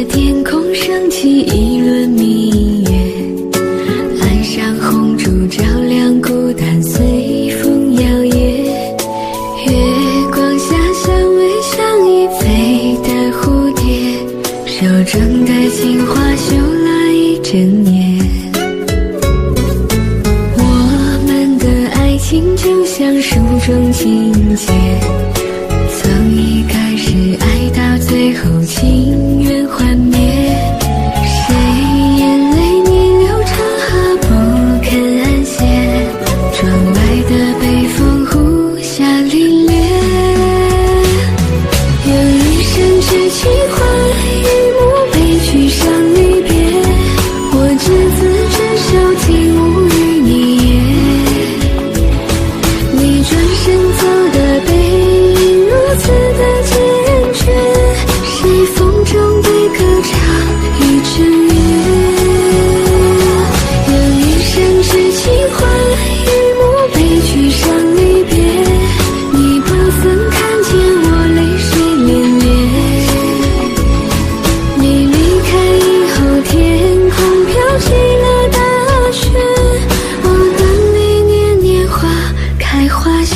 天空升起一轮明月，岸上红烛照亮孤单，随风摇曳。月光下相偎像一飞的蝴蝶，手中的情话绣了一整年。我们的爱情就像书中情节，从一开始爱到最后情缘幻灭，谁眼泪逆流成河不肯安歇，窗外的北风呼啸凛冽。有一生之情换一幕悲剧伤离别，我执子之手竟无语你也，你转身走的背影如此的坚决，谁风中的歌唱一整夜。有一生之情换一幕悲剧伤离别，你不曾看见我泪水涟涟，你离开以后天空飘起了大雪，我等你年年花开花谢。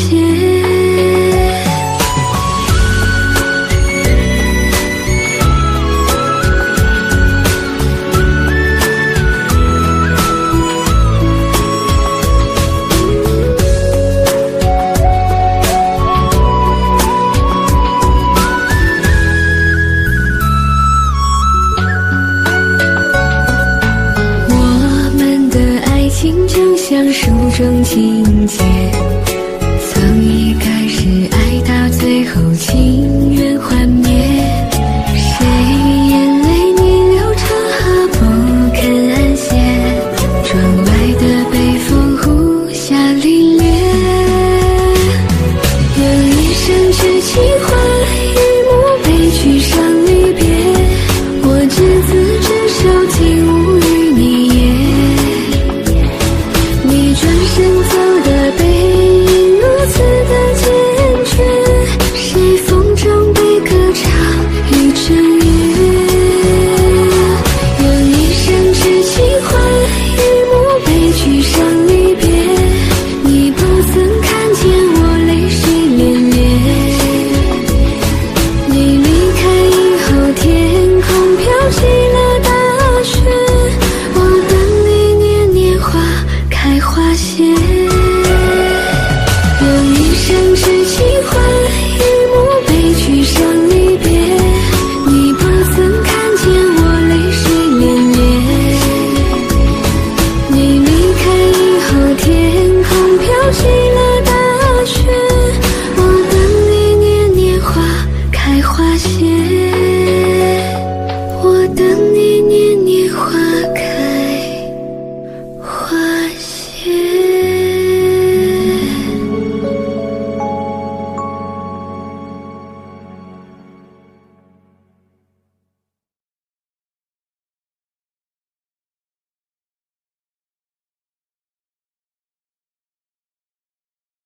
我们的爱情就像书中情节，